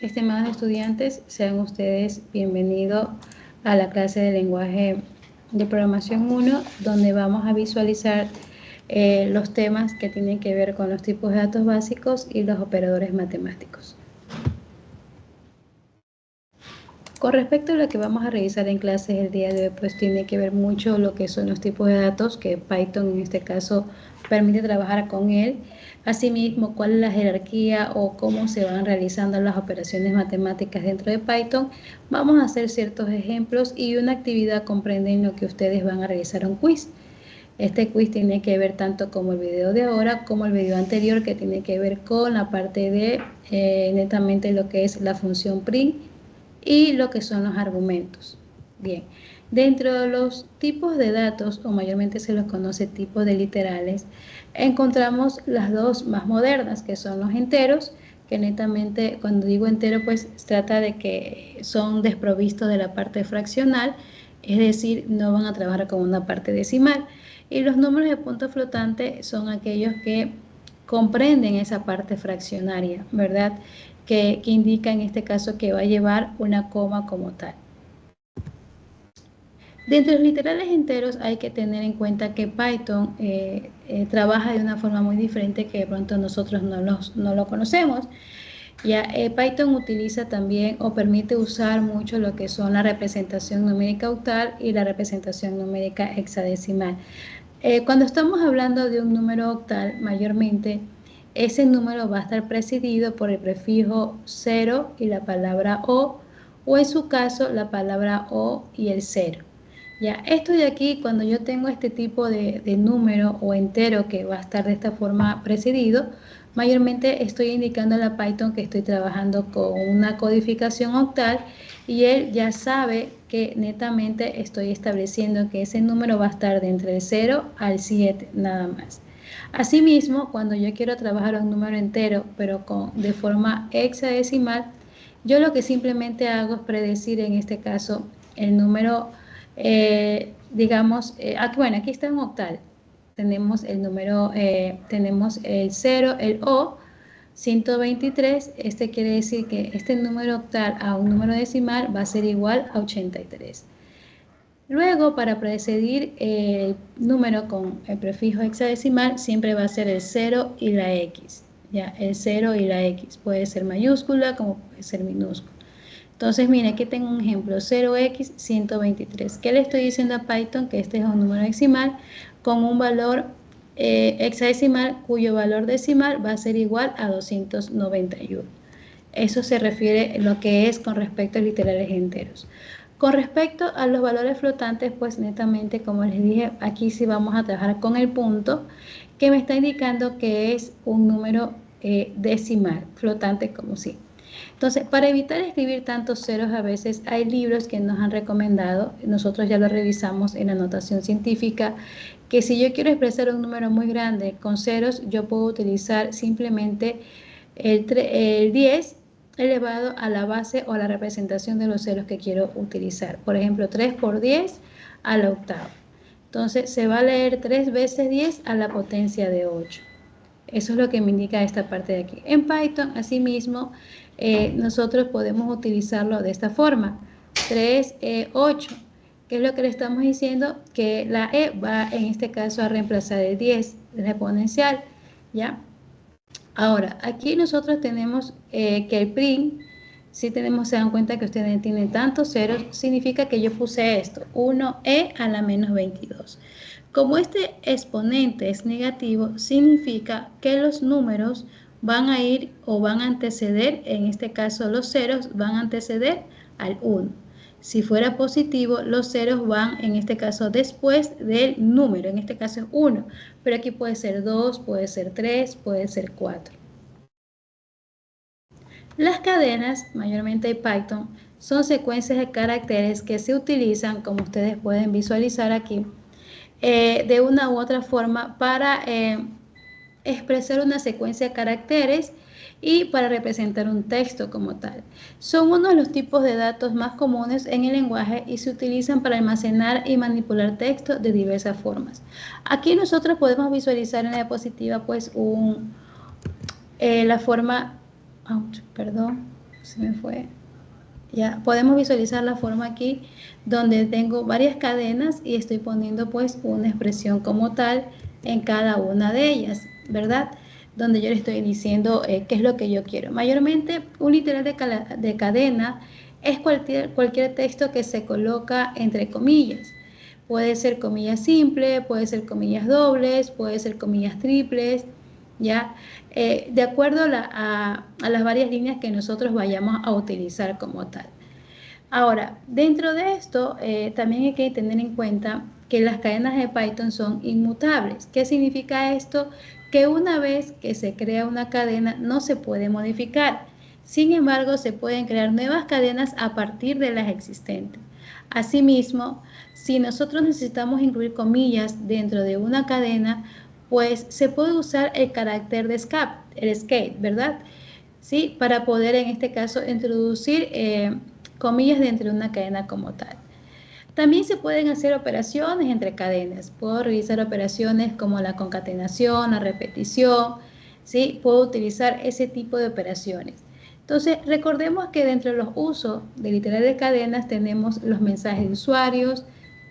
Estimados estudiantes, sean ustedes bienvenidos a la clase de lenguaje de programación 1, donde vamos a visualizar los temas que tienen que ver con los tipos de datos básicos y los operadores matemáticos. Con respecto a lo que vamos a revisar en clases el día de hoy, pues tiene que ver mucho lo que son los tipos de datos, que Python en este caso permite trabajar con él. Asimismo, cuál es la jerarquía o cómo se van realizando las operaciones matemáticas dentro de Python. Vamos a hacer ciertos ejemplos y una actividad comprende en lo que ustedes van a realizar un quiz. Este quiz tiene que ver tanto como el video de ahora como el video anterior, que tiene que ver con la parte de netamente lo que es la función print y lo que son los argumentos. Bien, dentro de los tipos de datos, o mayormente se los conoce tipos de literales, encontramos las dos más modernas, que son los enteros, que netamente, cuando digo entero, pues se trata de que son desprovistos de la parte fraccional, es decir, no van a trabajar con una parte decimal. Y los números de punto flotante son aquellos que comprenden esa parte fraccionaria, ¿verdad? Que indica en este caso que va a llevar una coma como tal. Dentro de los literales enteros hay que tener en cuenta que Python trabaja de una forma muy diferente que de pronto nosotros no lo conocemos. Ya Python utiliza también o permite usar mucho lo que son la representación numérica octal y la representación numérica hexadecimal. Cuando estamos hablando de un número octal, mayormente ese número va a estar presidido por el prefijo 0 y la palabra o en su caso la palabra o y el 0. Ya, esto de aquí, cuando yo tengo este tipo de número o entero que va a estar de esta forma precedido, mayormente estoy indicando a la Python que estoy trabajando con una codificación octal y él ya sabe que netamente estoy estableciendo que ese número va a estar de entre el 0 al 7 nada más. Asimismo, cuando yo quiero trabajar un número entero pero de forma hexadecimal, yo lo que simplemente hago es predecir en este caso el número, bueno, aquí está un octal. Tenemos el número, tenemos el 0, el O, 123, este quiere decir que este número octal a un número decimal va a ser igual a 83. Luego, para precedir el número con el prefijo hexadecimal, siempre va a ser el 0 y la X. Ya, el 0 y la X puede ser mayúscula como puede ser minúscula. Entonces, mire, aquí tengo un ejemplo, 0x 123. ¿Qué le estoy diciendo a Python? Que este es un número decimal con un valor hexadecimal cuyo valor decimal va a ser igual a 291. Eso se refiere a lo que es con respecto a literales enteros. Con respecto a los valores flotantes, pues netamente, como les dije, aquí sí vamos a trabajar con el punto, que me está indicando que es un número decimal, flotante como sí. Entonces, para evitar escribir tantos ceros, a veces hay libros que nos han recomendado, nosotros ya lo revisamos en la notación científica, que si yo quiero expresar un número muy grande con ceros, yo puedo utilizar simplemente el 10 elevado a la base o a la representación de los ceros que quiero utilizar. Por ejemplo, 3 por 10 a la octava. Entonces, se va a leer 3 veces 10 a la potencia de 8. Eso es lo que me indica esta parte de aquí. En Python, asimismo, nosotros podemos utilizarlo de esta forma. 3, 8. ¿Qué es lo que le estamos diciendo? Que la E va, en este caso, a reemplazar el 10, el exponencial, ¿ya? Ahora, aquí nosotros tenemos que el print, si tenemos, se dan cuenta que ustedes tienen tantos ceros, significa que yo puse esto, 1e a la menos 22. Como este exponente es negativo, significa que los números van a ir o van a anteceder, en este caso los ceros van a anteceder al 1. Si fuera positivo, los ceros van, en este caso, después del número, en este caso es 1, pero aquí puede ser 2, puede ser 3, puede ser 4. Las cadenas, mayormente en Python, son secuencias de caracteres que se utilizan, como ustedes pueden visualizar aquí, de una u otra forma para expresar una secuencia de caracteres y para representar un texto como tal. Son uno de los tipos de datos más comunes en el lenguaje y se utilizan para almacenar y manipular texto de diversas formas. Aquí nosotros podemos visualizar en la diapositiva pues la forma, perdón, Se me fue. Ya podemos visualizar la forma aquí donde tengo varias cadenas y estoy poniendo pues una expresión como tal en cada una de ellas, ¿verdad? Donde yo le estoy diciendo qué es lo que yo quiero. Mayormente un literal de cadena es cualquier texto que se coloca entre comillas. Puede ser comillas simples, puede ser comillas dobles, puede ser comillas triples, ¿ya? De acuerdo a las varias líneas que nosotros vayamos a utilizar como tal. Ahora, dentro de esto, también hay que tener en cuenta que las cadenas de Python son inmutables. ¿Qué significa esto? Que una vez que se crea una cadena no se puede modificar. Sin embargo, se pueden crear nuevas cadenas a partir de las existentes. Asimismo, si nosotros necesitamos incluir comillas dentro de una cadena, pues se puede usar el carácter de escape, ¿verdad? ¿Sí? Para poder en este caso introducir comillas dentro de una cadena como tal. También se pueden hacer operaciones entre cadenas. Puedo realizar operaciones como la concatenación, la repetición, ¿sí? Puedo utilizar ese tipo de operaciones. Entonces, recordemos que dentro de los usos de literal de cadenas tenemos los mensajes de usuarios,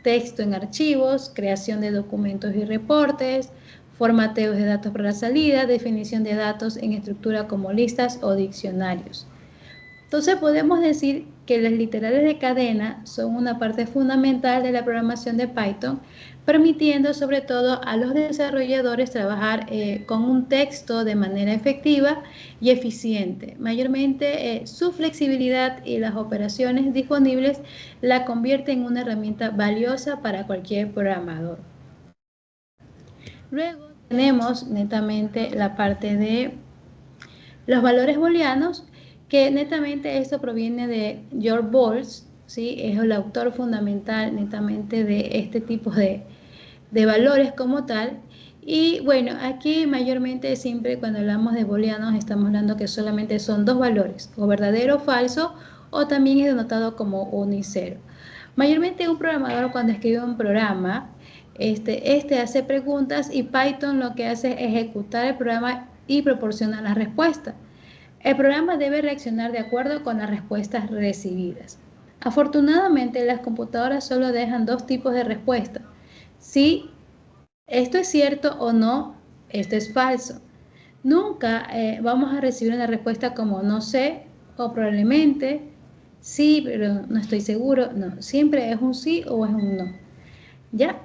texto en archivos, creación de documentos y reportes, formateos de datos para la salida, definición de datos en estructura como listas o diccionarios. Entonces podemos decir que las literales de cadena son una parte fundamental de la programación de Python, permitiendo sobre todo a los desarrolladores trabajar con un texto de manera efectiva y eficiente. Mayormente su flexibilidad y las operaciones disponibles la convierten en una herramienta valiosa para cualquier programador. Luego tenemos netamente la parte de los valores booleanos, que netamente esto proviene de George Boles, ¿sí? Es el autor fundamental netamente de este tipo de valores como tal. Y bueno, aquí mayormente siempre cuando hablamos de booleanos estamos hablando que solamente son dos valores, o verdadero o falso, o también es denotado como 1 y 0. Mayormente un programador cuando escribe un programa, este hace preguntas y Python lo que hace es ejecutar el programa y proporciona la respuesta. El programa debe reaccionar de acuerdo con las respuestas recibidas. Afortunadamente, las computadoras solo dejan dos tipos de respuesta. Si esto es cierto o no, esto es falso. Nunca vamos a recibir una respuesta como no sé o probablemente, sí, pero no estoy seguro. No, siempre es un sí o es un no. ¿Ya?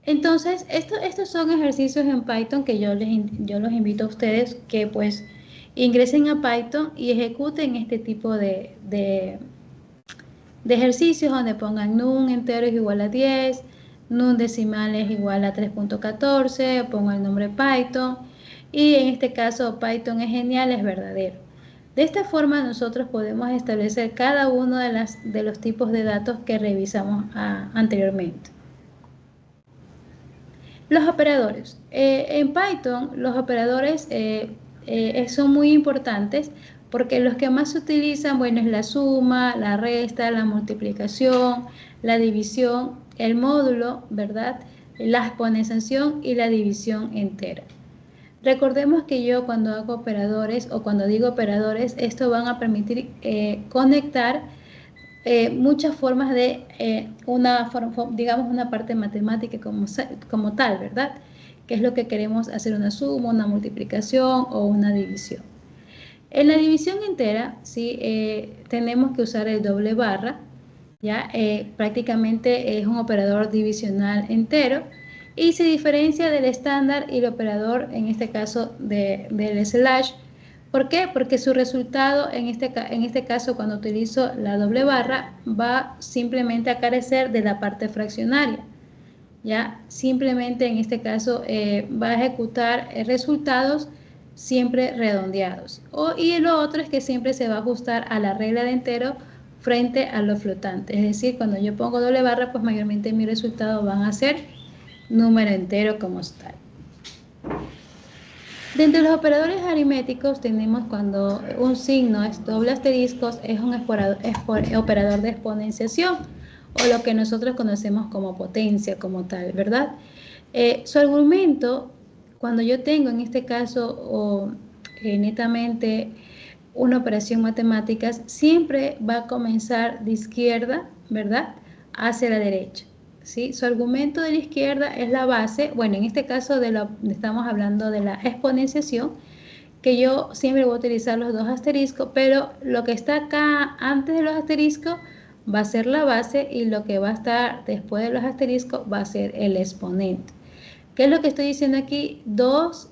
Entonces, estos son ejercicios en Python que yo los invito a ustedes que pues ingresen a Python y ejecuten este tipo de ejercicios donde pongan num entero es igual a 10, num decimal es igual a 3.14, pongo el nombre Python y en este caso Python es genial, es verdadero. De esta forma nosotros podemos establecer cada uno de los tipos de datos que revisamos anteriormente. Los operadores. En Python los operadores son muy importantes porque los que más se utilizan, bueno, es la suma, la resta, la multiplicación, la división, el módulo, ¿verdad? La exponenciación y la división entera. Recordemos que yo cuando hago operadores o cuando digo operadores, esto van a permitir conectar muchas formas de digamos una parte matemática como tal, ¿verdad? Que es lo que queremos hacer una suma, una multiplicación o una división. En la división entera, ¿sí? Tenemos que usar el doble barra, ¿ya? Prácticamente es un operador divisional entero y se diferencia del estándar y el operador, en este caso del slash. ¿Por qué? Porque su resultado, en este caso, cuando utilizo la doble barra, va simplemente a carecer de la parte fraccionaria. ¿Ya? Simplemente en este caso va a ejecutar resultados siempre redondeados. Y lo otro es que siempre se va a ajustar a la regla de entero frente a los flotantes. Es decir, cuando yo pongo doble barra, pues mayormente mis resultados van a ser número entero como tal. Dentro de los operadores aritméticos tenemos cuando un signo es doble asterisco, es un operador de exponenciación o lo que nosotros conocemos como potencia como tal, ¿verdad? Su argumento, cuando yo tengo en este caso netamente una operación matemáticas, siempre va a comenzar de izquierda, ¿verdad?, hacia la derecha, ¿sí? Su argumento de la izquierda es la base. Bueno, en este caso estamos hablando de la exponenciación, que yo siempre voy a utilizar los dos asteriscos, pero lo que está acá antes de los asteriscos va a ser la base y lo que va a estar después de los asteriscos va a ser el exponente. ¿Qué es lo que estoy diciendo aquí? 2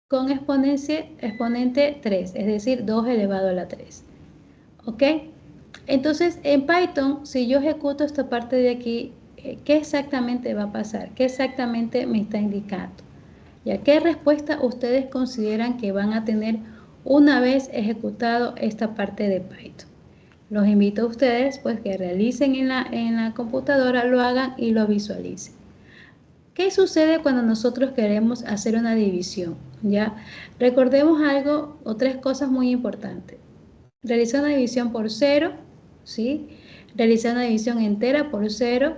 con exponente 3, es decir, 2 elevado a la 3. ¿Ok? Entonces, en Python, si yo ejecuto esta parte de aquí, ¿qué exactamente va a pasar? ¿Qué exactamente me está indicando? ¿Ya qué respuesta ustedes consideran que van a tener una vez ejecutado esta parte de Python? Los invito a ustedes pues que realicen en la computadora, lo hagan y lo visualicen. ¿Qué sucede cuando nosotros queremos hacer una división? ¿Ya? Recordemos algo o tres cosas muy importantes. Realizar una división por 0, ¿sí? Realizar una división entera por 0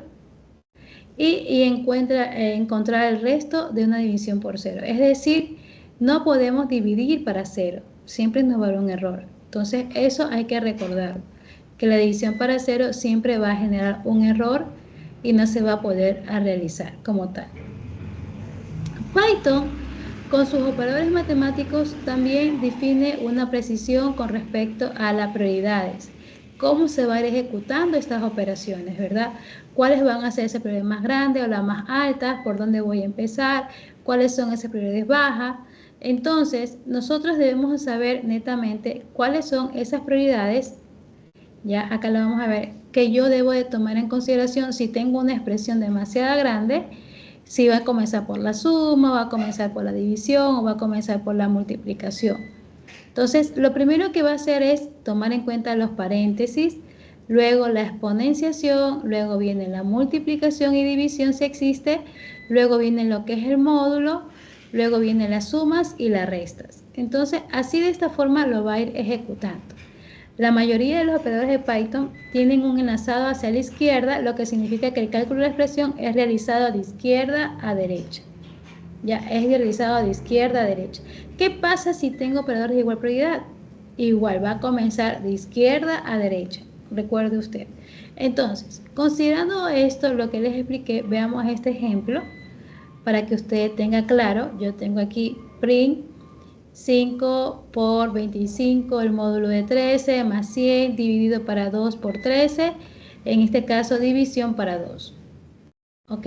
y encontrar el resto de una división por 0. Es decir, no podemos dividir para 0, siempre nos va a dar un error. Entonces eso hay que recordar, que la división para 0 siempre va a generar un error y no se va a poder realizar como tal. Python, con sus operadores matemáticos, también define una precisión con respecto a las prioridades. Cómo se va a ir ejecutando estas operaciones, ¿verdad? ¿Cuáles van a ser esas prioridades más grandes o las más altas? ¿Por dónde voy a empezar? ¿Cuáles son esas prioridades bajas? Entonces, nosotros debemos saber netamente cuáles son esas prioridades. Ya acá lo vamos a ver, que yo debo de tomar en consideración si tengo una expresión demasiado grande, si va a comenzar por la suma, va a comenzar por la división o va a comenzar por la multiplicación. Entonces, lo primero que va a hacer es tomar en cuenta los paréntesis, luego la exponenciación, luego viene la multiplicación y división si existe, luego viene lo que es el módulo, luego vienen las sumas y las restas. Entonces, así de esta forma lo va a ir ejecutando. La mayoría de los operadores de Python tienen un enlazado hacia la izquierda, lo que significa que el cálculo de la expresión es realizado de izquierda a derecha. Ya es realizado de izquierda a derecha. ¿Qué pasa si tengo operadores de igual prioridad? Igual va a comenzar de izquierda a derecha. Recuerde usted. Entonces, considerando esto, lo que les expliqué, veamos este ejemplo para que usted tenga claro. Yo tengo aquí print 5 por 25, el módulo de 13 más 100 dividido para 2 por 13, en este caso división para 2. ¿Ok?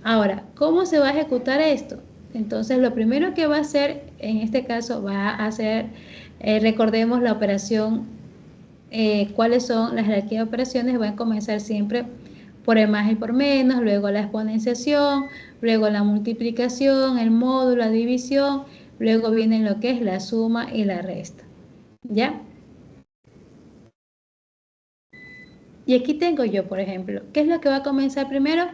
Ahora, ¿cómo se va a ejecutar esto? Entonces, lo primero que va a hacer, en este caso, va a hacer, recordemos la operación, cuáles son las jerarquías de operaciones, van a comenzar siempre por el más y por menos, luego la exponenciación, luego la multiplicación, el módulo, la división, luego viene lo que es la suma y la resta. ¿Ya? Y aquí tengo yo, por ejemplo, ¿qué es lo que va a comenzar primero?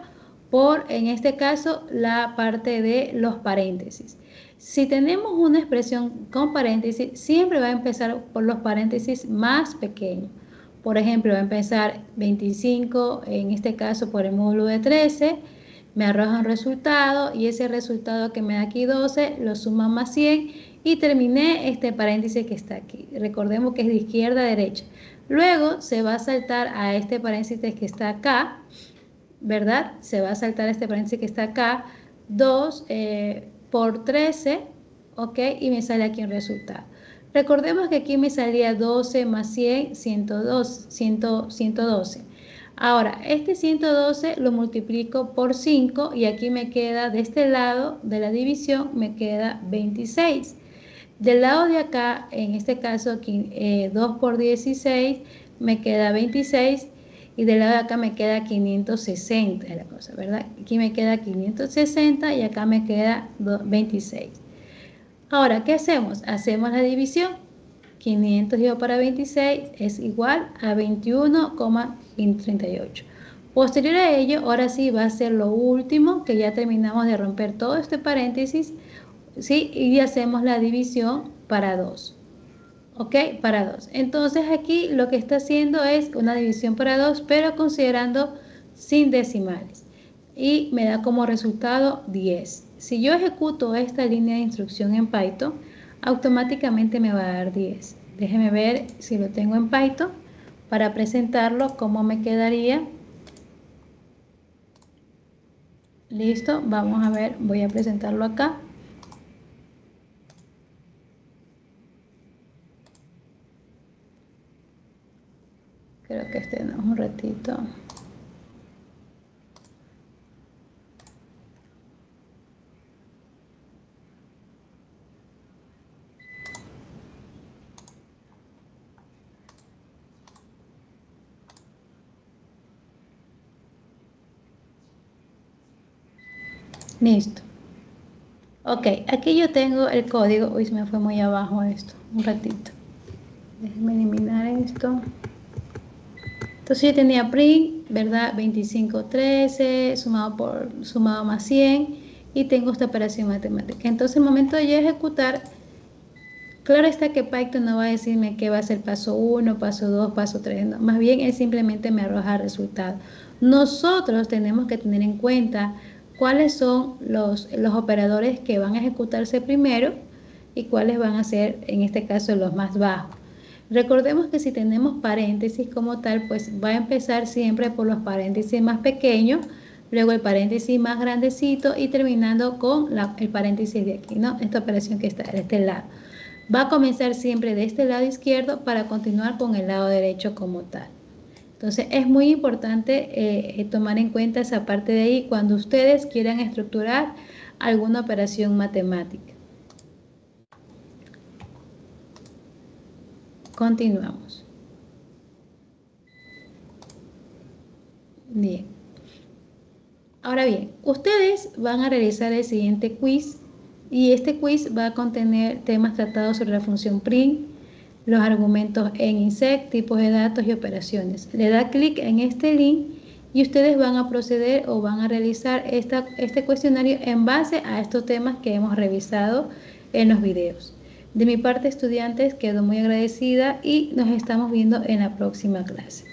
Por, en este caso, la parte de los paréntesis. Si tenemos una expresión con paréntesis, siempre va a empezar por los paréntesis más pequeños. Por ejemplo, va a empezar 25, en este caso por el módulo de 13, me arroja un resultado y ese resultado que me da aquí 12 lo suma más 100 y terminé este paréntesis que está aquí. Recordemos que es de izquierda a derecha. Luego se va a saltar a este paréntesis que está acá, ¿verdad? Se va a saltar a este paréntesis que está acá, 2 por 13, ¿ok? Y me sale aquí un resultado. Recordemos que aquí me salía 12 más 100, 112. Ahora, este 112 lo multiplico por 5 y aquí me queda, de este lado de la división, me queda 26. Del lado de acá, en este caso, aquí, 2 por 16, me queda 26. Y del lado de acá me queda 560, es la cosa, ¿verdad? Aquí me queda 560 y acá me queda 26. Ahora, ¿qué hacemos? Hacemos la división. 500 dividido para 26 es igual a 21,38. Posterior a ello, ahora sí va a ser lo último, que ya terminamos de romper todo este paréntesis, ¿sí? Y hacemos la división para 2. ¿Ok? Para 2. Entonces aquí lo que está haciendo es una división para 2, pero considerando sin decimales. Y me da como resultado 10. Si yo ejecuto esta línea de instrucción en Python, automáticamente me va a dar 10. Déjeme ver si lo tengo en Python para presentarlo, cómo me quedaría. Listo, vamos a ver, voy a presentarlo acá. Creo que este no, un ratito. Listo. Ok, aquí yo tengo el código. Uy, se me fue muy abajo esto. Un ratito. Déjenme eliminar esto. Entonces yo tenía print, ¿verdad? 2513 sumado más 100 y tengo esta operación matemática. Entonces, el momento de yo ejecutar, claro está que Python no va a decirme qué va a ser paso 1, paso 2, paso 3. No. Más bien, él simplemente me arroja el resultado. Nosotros tenemos que tener en cuenta cuáles son los operadores que van a ejecutarse primero y cuáles van a ser, en este caso, los más bajos. Recordemos que si tenemos paréntesis como tal, pues va a empezar siempre por los paréntesis más pequeños, luego el paréntesis más grandecito y terminando con el paréntesis de aquí, ¿no? Esta operación que está de este lado. Va a comenzar siempre de este lado izquierdo para continuar con el lado derecho como tal. Entonces es muy importante tomar en cuenta esa parte de ahí cuando ustedes quieran estructurar alguna operación matemática. Continuamos. Bien. Ahora bien, ustedes van a realizar el siguiente quiz y este quiz va a contener temas tratados sobre la función print, los argumentos en INSEC, tipos de datos y operaciones. Le da clic en este link y ustedes van a proceder o van a realizar este cuestionario en base a estos temas que hemos revisado en los videos. De mi parte, estudiantes, quedo muy agradecida y nos estamos viendo en la próxima clase.